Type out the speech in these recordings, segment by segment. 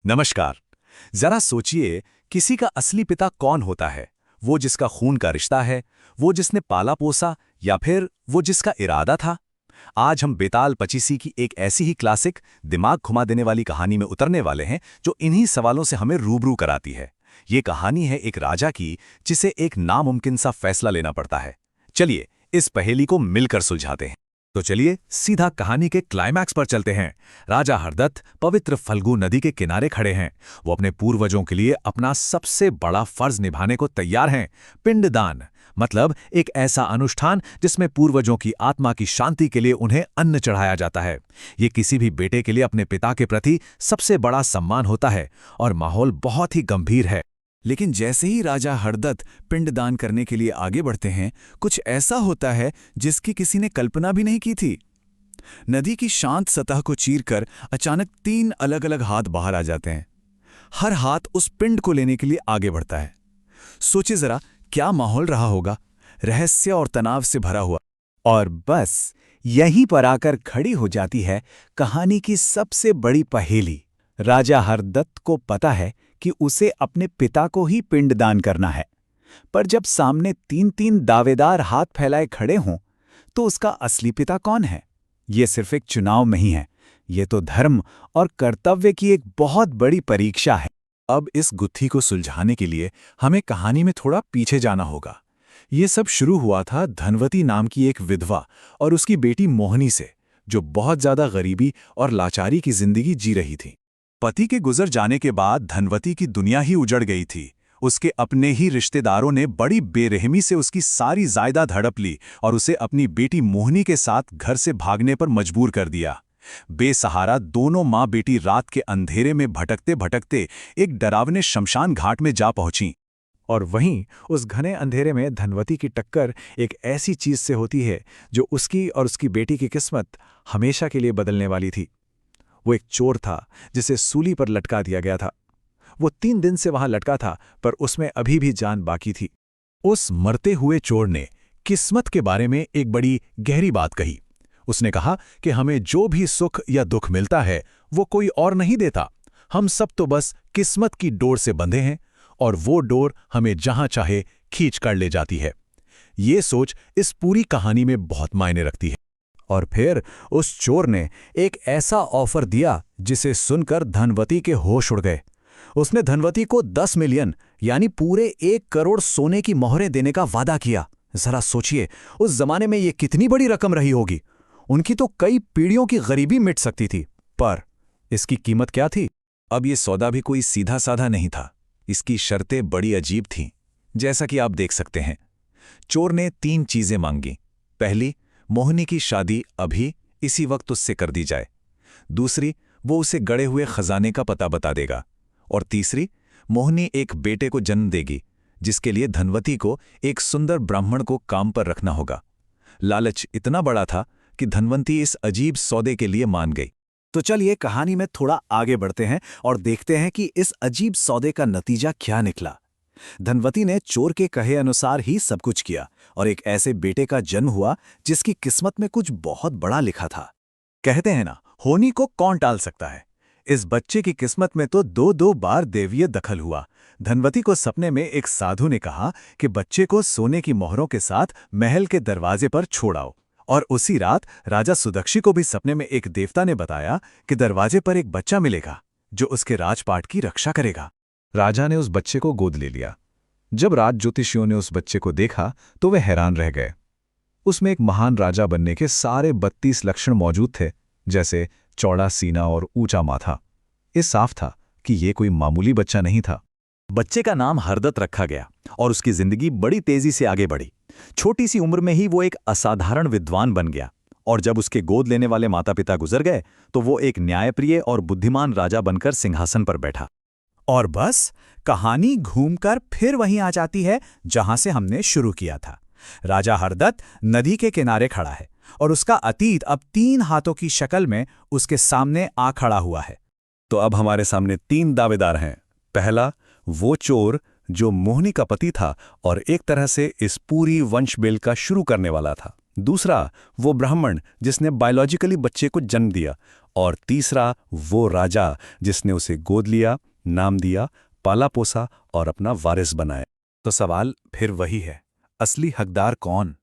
नमस्कार। जरा सोचिए, किसी का असली पिता कौन होता है? वो जिसका खून का रिश्ता है, वो जिसने पाला पोसा, या फिर वो जिसका इरादा था? आज हम बेताल पचीसी की एक ऐसी ही क्लासिक, दिमाग घुमा देने वाली कहानी में उतरने वाले हैं जो इन्हीं सवालों से हमें रूबरू कराती है। ये कहानी है एक राजा की, जिसे एक नामुमकिन सा फैसला लेना पड़ता है। चलिए इस पहेली को मिलकर सुलझाते हैं। तो चलिए सीधा कहानी के क्लाइमैक्स पर चलते हैं। राजा हरदत्त पवित्र फल्गु नदी के किनारे खड़े हैं। वो अपने पूर्वजों के लिए अपना सबसे बड़ा फर्ज निभाने को तैयार हैं, पिंडदान। मतलब एक ऐसा अनुष्ठान जिसमें पूर्वजों की आत्मा की शांति के लिए उन्हें अन्न चढ़ाया जाता है। ये किसी भी बेटे के लिए अपने पिता के प्रति सबसे बड़ा सम्मान होता है और माहौल बहुत ही गंभीर है। लेकिन जैसे ही राजा हरदत्त पिंडदान करने के लिए आगे बढ़ते हैं, कुछ ऐसा होता है जिसकी किसी ने कल्पना भी नहीं की थी। नदी की शांत सतह को चीरकर अचानक 3 अलग-अलग हाथ बाहर आ जाते हैं। हर हाथ उस पिंड को लेने के लिए आगे बढ़ता है। सोचिए जरा, क्या माहौल रहा होगा, रहस्य और तनाव से भरा हुआ। और बस यहीं पर आकर खड़ी हो जाती है कहानी की सबसे बड़ी पहेली। राजा हरदत्त को पता है कि उसे अपने पिता को ही पिंडदान करना है, पर जब सामने 3-3 दावेदार हाथ फैलाए खड़े हों, तो उसका असली पिता कौन है? ये सिर्फ एक चुनाव नहीं है, ये तो धर्म और कर्तव्य की एक बहुत बड़ी परीक्षा है। अब इस गुत्थी को सुलझाने के लिए हमें कहानी में थोड़ा पीछे जाना होगा। ये सब शुरू हुआ था धनवती नाम की एक विधवा और उसकी बेटी मोहिनी से, जो बहुत ज्यादा गरीबी और लाचारी की जिंदगी जी रही थी। पति के गुजर जाने के बाद धनवती की दुनिया ही उजड़ गई थी। उसके अपने ही रिश्तेदारों ने बड़ी बेरहमी से उसकी सारी जायदाद हड़प ली और उसे अपनी बेटी मोहिनी के साथ घर से भागने पर मजबूर कर दिया। बेसहारा दोनों माँ बेटी रात के अंधेरे में भटकते भटकते एक डरावने शमशान घाट में जा पहुंची। और वहीं उस घने अंधेरे में धनवती की टक्कर एक ऐसी चीज से होती है जो उसकी और उसकी बेटी की किस्मत हमेशा के लिए बदलने वाली थी। वो एक चोर था जिसे सूली पर लटका दिया गया था। वो 3 दिन से वहां लटका था, पर उसमें अभी भी जान बाकी थी। उस मरते हुए चोर ने किस्मत के बारे में एक बड़ी गहरी बात कही। उसने कहा कि हमें जो भी सुख या दुख मिलता है वो कोई और नहीं देता, हम सब तो बस किस्मत की डोर से बंधे हैं और वो डोर हमें जहां चाहे खींच कर ले जाती है। ये सोच इस पूरी कहानी में बहुत मायने रखती है। और फिर उस चोर ने एक ऐसा ऑफर दिया जिसे सुनकर धनवती के होश उड़ गए। उसने धनवती को 10 मिलियन यानी पूरे 1 करोड़ सोने की मोहरें देने का वादा किया। जरा सोचिए, उस जमाने में ये कितनी बड़ी रकम रही होगी। उनकी तो कई पीढ़ियों की गरीबी मिट सकती थी। पर इसकी कीमत क्या थी? अब ये सौदा भी कोई सीधा साधा नहीं था। इसकी शर्तें बड़ी अजीब थीं, जैसा कि आप देख सकते हैं। चोर ने 3 चीजें मांगी। पहली, मोहिनी की शादी अभी इसी वक्त उससे कर दी जाए। दूसरी, वो उसे गड़े हुए खजाने का पता बता देगा। और तीसरी, मोहिनी एक बेटे को जन्म देगी, जिसके लिए धनवती को एक सुंदर ब्राह्मण को काम पर रखना होगा। लालच इतना बड़ा था कि धनवंती इस अजीब सौदे के लिए मान गई। तो चलिए कहानी में थोड़ा आगे बढ़ते हैं और देखते हैं कि इस अजीब सौदे का नतीजा क्या निकला। धनवती ने चोर के कहे अनुसार ही सब कुछ किया और एक ऐसे बेटे का जन्म हुआ जिसकी किस्मत में कुछ बहुत बड़ा लिखा था। कहते हैं ना, होनी को कौन टाल सकता है। इस बच्चे की किस्मत में तो 2-2 बार देवीय दखल हुआ। धनवती को सपने में एक साधु ने कहा कि बच्चे को सोने की मोहरों के साथ महल के दरवाजे पर छोड़ाओ। और उसी रात राजा सुदक्षी को भी सपने में एक देवता ने बताया कि दरवाजे पर एक बच्चा मिलेगा जो उसके राजपाट की रक्षा करेगा। राजा ने उस बच्चे को गोद ले लिया। जब राज ज्योतिषियों ने उस बच्चे को देखा तो वे हैरान रह गए। उसमें एक महान राजा बनने के सारे 32 लक्षण मौजूद थे, जैसे चौड़ा सीना और ऊंचा माथा। ये साफ था कि ये कोई मामूली बच्चा नहीं था। बच्चे का नाम हरदत्त रखा गया और उसकी जिंदगी बड़ी तेजी से आगे बढ़ी। छोटी सी उम्र में ही वो एक असाधारण विद्वान बन गया और जब उसके गोद लेने वाले माता पिता गुजर गए तो वो एक न्यायप्रिय और बुद्धिमान राजा बनकर सिंहासन पर बैठा। और बस कहानी घूमकर फिर वहीं आ जाती है जहां से हमने शुरू किया था। राजा हरदत्त नदी के किनारे खड़ा है और उसका अतीत अब 3 हाथों की शक्ल में उसके सामने आ खड़ा हुआ है। तो अब हमारे सामने 3 दावेदार हैं। पहला, वो चोर जो मोहिनी का पति था और एक तरह से इस पूरी वंशबेल का शुरू करने वाला था। दूसरा, वो ब्राह्मण जिसने बायोलॉजिकली बच्चे को जन्म दिया। और तीसरा वो राजा जिसने उसे गोद लिया, नाम दिया, पाला पोसा और अपना वारिस बनाया। तो सवाल फिर वही है, असली हकदार कौन?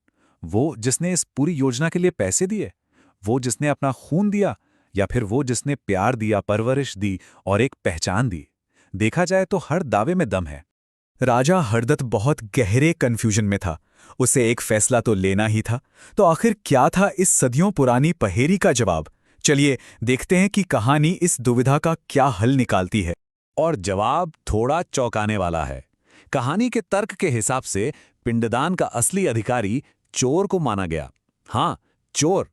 वो जिसने इस पूरी योजना के लिए पैसे दिए, वो जिसने अपना खून दिया, या फिर वो जिसने प्यार दिया, परवरिश दी और एक पहचान दी? देखा जाए तो हर दावे में दम है। राजा हरदत्त बहुत गहरे कन्फ्यूजन में था। उसे एक फैसला तो लेना ही था। तो आखिर क्या था इस सदियों पुरानी पहेली का जवाब? चलिए देखते हैं कि कहानी इस दुविधा का क्या हल निकालती है। और जवाब थोड़ा चौंकाने वाला है। कहानी के तर्क के हिसाब से पिंडदान का असली अधिकारी चोर को माना गया। हाँ, चोर।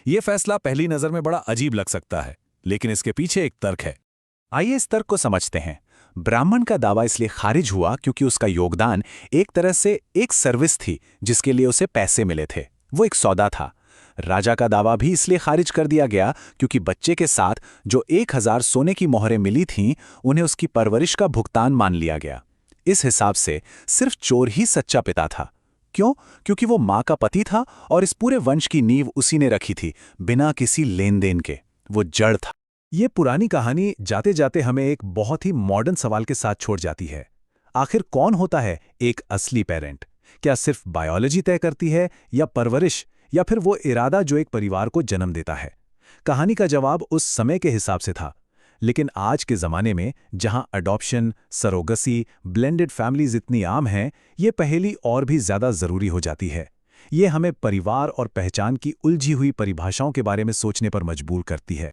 यह फैसला पहली नजर में बड़ा अजीब लग सकता है, लेकिन इसके पीछे एक तर्क है। आइए इस तर्क को समझते हैं। ब्राह्मण का दावा इसलिए खारिज हुआ क्योंकि उसका योगदान एक तरह से एक सर्विस थी जिसके लिए उसे पैसे मिले थे। वो एक सौदा था। राजा का दावा भी इसलिए खारिज कर दिया गया क्योंकि बच्चे के साथ जो 1000 सोने की मोहरें मिली थीं, उन्हें उसकी परवरिश का भुगतान मान लिया गया। इस हिसाब से सिर्फ चोर ही सच्चा पिता था। क्यों? क्योंकि वो माँ का पति था और इस पूरे वंश की नींव उसी ने रखी थी, बिना किसी लेन देन के। वो जड़ था। ये पुरानी कहानी जाते जाते हमें एक बहुत ही मॉडर्न सवाल के साथ छोड़ जाती है। आखिर कौन होता है एक असली पेरेंट? क्या सिर्फ बायोलॉजी तय करती है, या परवरिश, या फिर वो इरादा जो एक परिवार को जन्म देता है? कहानी का जवाब उस समय के हिसाब से था, लेकिन आज के ज़माने में जहां अडॉप्शन, सरोगसी, ब्लेंडेड फैमिलीज इतनी आम हैं, ये पहेली और भी ज़्यादा ज़रूरी हो जाती है। ये हमें परिवार और पहचान की उलझी हुई परिभाषाओं के बारे में सोचने पर मजबूर करती है।